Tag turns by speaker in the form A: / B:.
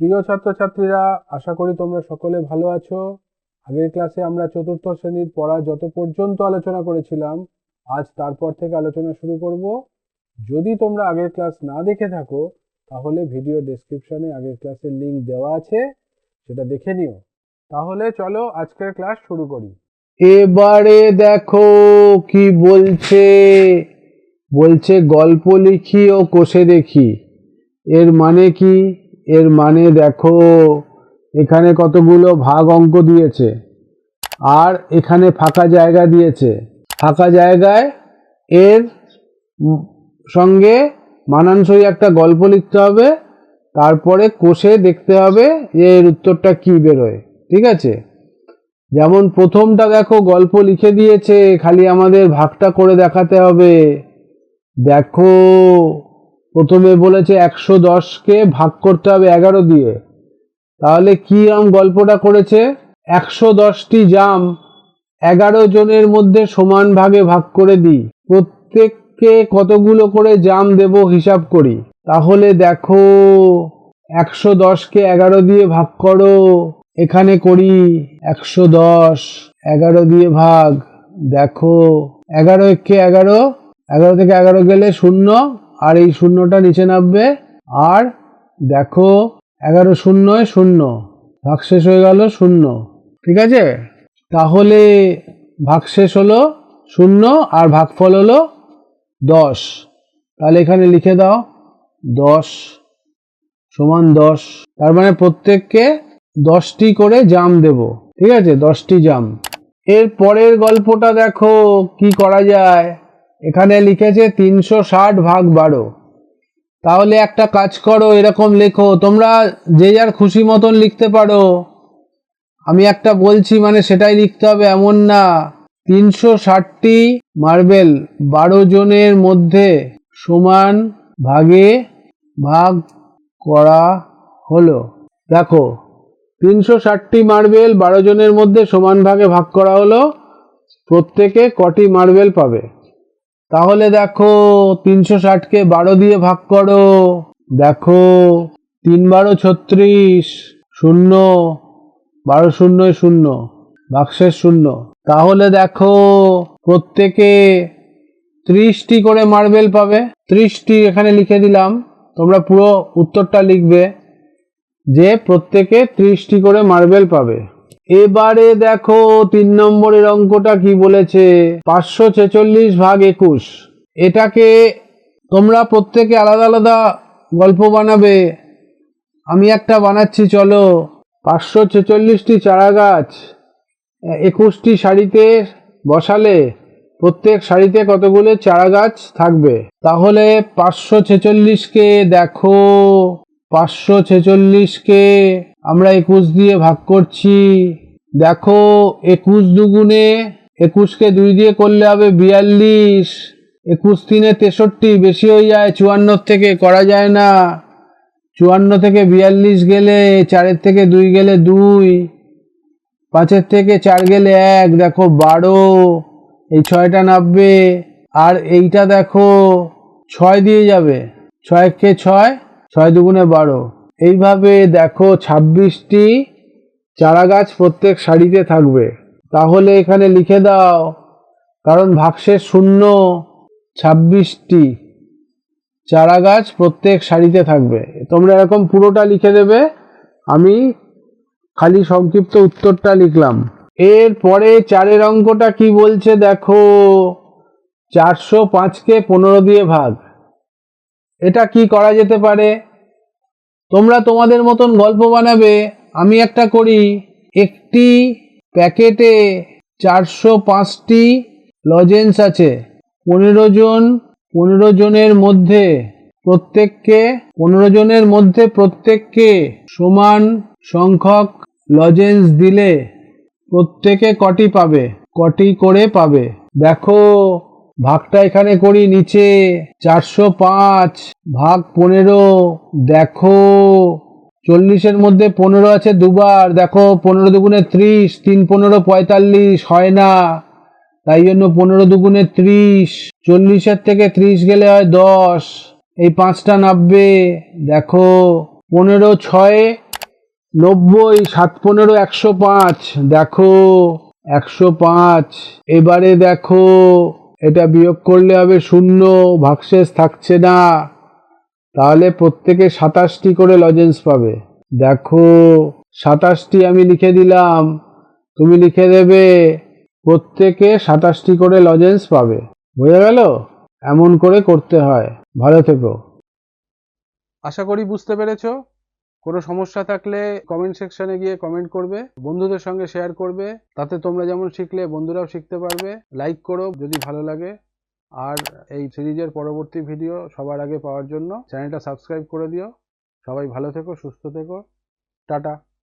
A: প্রিয় ছাত্রছাত্রীরা, আশা করি তোমরা সকলে ভালো আছো। আগের ক্লাসে আমরা চতুর্থ শ্রেণীর পড়া যত পর্যন্ত আলোচনা করেছিলাম, আজ তারপর থেকে আলোচনা শুরু করব। যদি তোমরা আগের ক্লাস না দেখে থাকো, তাহলে ভিডিও ডেসক্রিপশনে আগের ক্লাসের লিংক দেওয়া আছে, সেটা দেখে নিও। তাহলে চলো আজকের ক্লাস শুরু করি।
B: এবারে দেখো কি বলছে। বলছে গল্প লিখি ও কষে দেখি। এর মানে কি? এর মানে দেখো, এখানে কতগুলো ভাগ অঙ্ক দিয়েছে আর এখানে ফাঁকা জায়গা দিয়েছে। ফাঁকা জায়গায় এর সঙ্গে মানানসই একটা গল্প লিখতে হবে, তারপরে কষে দেখতে হবে যে এর উত্তরটা কি বেরোয়। ঠিক আছে? যেমন প্রথমটা দেখো, গল্প লিখে দিয়েছে, খালি আমাদের ভাগটা করে দেখাতে হবে। দেখো, প্রথমে বলেছে 110কে ভাগ করতে হবে 11 দিয়ে। তাহলে কি গল্পটা করেছে? 110টি জাম 11 জনের মধ্যে সমান ভাগে ভাগ করে দিই, প্রত্যেককে কতগুলো করে জাম দেব হিসাব করি। তাহলে দেখো, 110কে 11 দিয়ে ভাগ করো। এখানে করি 110 11 দিয়ে ভাগ। দেখো, 11 একে 11, 11 থেকে 11 গেলে 0, আর এই শূন্যটা নিচে নামবে। আর দেখো, 11 শূন্যয় 0, ভাগশেষ হয়ে গেল 0। ঠিক আছে? তাহলে ভাগশেষ হলো 0 আর ভাগফল হলো 10। তাহলে এখানে লিখে দাও 10 সমান 10। তার মানে প্রত্যেককে 10টি করে জাম দেব। ঠিক আছে? 10টি জাম। এর পরের গল্পটা দেখো কি করা যায়। এখানে লিখেছে 360 ভাগ 12। তাহলে একটা কাজ করো, এরকম লেখো। তোমরা যে যার খুশি মতন লিখতে পারো, আমি একটা বলছি মানে সেটাই লিখতে হবে এমন না। 360টি মার্বেল 12 জনের মধ্যে সমান ভাগে ভাগ করা হলো। দেখো, 360টি মার্বেল 12 জনের মধ্যে সমান ভাগে ভাগ করা হলো, প্রত্যেকে কটি মার্বেল পাবে। তাহলে দেখো, 360কে 12 দিয়ে ভাগ করো। দেখো, 3 12 36, 0, 12 শূন্যয় 0, ভাগশেষ 0। তাহলে দেখো, প্রত্যেকে 30টি করে মার্বেল পাবে। 30টি এখানে লিখে দিলাম, তোমরা পুরো উত্তরটা লিখবে যে প্রত্যেকে 30টি করে মার্বেল পাবে। এবারে দেখো 3 নম্বরের অঙ্কটা কি বলেছে। 546 ভাগ 21। এটাকে তোমরা প্রত্যেকে আলাদা আলাদা গল্প বানাবে। আমি একটা বানাচ্ছি, চলো। 546টি চারা গাছ 21টি সারিতে বসালে প্রত্যেক সারিতে কতগুলো চারা গাছ থাকবে। তাহলে 546কে দেখো, 546কে আমরা 21 দিয়ে ভাগ করছি। দেখো, 21 দুগুণে 21কে 2 দিয়ে করলে হবে 42। 21 3 63, বেশি হয়ে যায়, 54 থেকে করা যায় না। 54 থেকে 42 গেলে, 4 থেকে 2 গেলে 2, 5 থেকে 4 গেলে 1, দেখো 12। এই 6টা নামবে, আর এইটা দেখো 6 দিয়ে যাবে। 6 কে 6, 6 দুগুণে 12। এইভাবে দেখো 26টি চারা গাছ প্রত্যেক সারিতে থাকবে। তাহলে এখানে লিখে দাও, কারণ ভাগশেষ 0, 26টি চারা গাছ প্রত্যেক সারিতে থাকবে। তোমরা এরকম পুরোটা লিখে দেবে, আমি খালি সংক্ষিপ্ত উত্তরটা লিখলাম। এর পরে 4এর অঙ্কটা কি বলছে দেখো। 405কে 15 দিয়ে ভাগ। এটা কি করা যেতে পারে? তোমরা তোমাদের মতন গল্প বানাবে। আমি একটা করি। একটি প্যাকেটে 405টি লজেন্স আছে। 15 জনের মধ্যে প্রত্যেককে সমান সংখ্যক লজেন্স দিলে প্রত্যেকে কটি পাবে? কটি করে পাবে? দেখো, ভাগটা এখানে করি নিচে। 405 ভাগ 15। দেখো, 40-এর মধ্যে 15 আছে দুবার। দেখো, 15 দুগুণে 30, 3 15 45, হয় না, তাই জন্য 15 দুগুণে 30। 40-এর থেকে 30 গেলে হয় 10, এই 5টা নামবে। দেখো, 15 6 90, 7 15 105, দেখো 105। এবারে দেখো এটা বিয়োগ করলে হবে 0, ভাগশেষ থাকছে না, তাহলে প্রত্যেকে 27টি করে লজেন্স পাবে। দেখো 27টি আমি লিখে দিলাম, তুমি লিখে দেবে, প্রত্যেকে 27টি করে লজেন্স পাবে। বোঝা গেল? এমন করে করতে হয়। ভালো থেকো।
A: আশা করি বুঝতে পেরেছো। কোনো সমস্যা থাকলে কমেন্ট সেকশনে গিয়ে কমেন্ট করবে, বন্ধুদের সঙ্গে শেয়ার করবে, তাতে তোমরা যেমন শিখলে বন্ধুরাও শিখতে পারবে। লাইক করো যদি ভালো লাগে, আর এই সিরিজের পরবর্তী ভিডিও সবার আগে পাওয়ার জন্য চ্যানেলটা সাবস্ক্রাইব করে দিও। সবাই ভালো থেকো, সুস্থ থেকো, টাটা।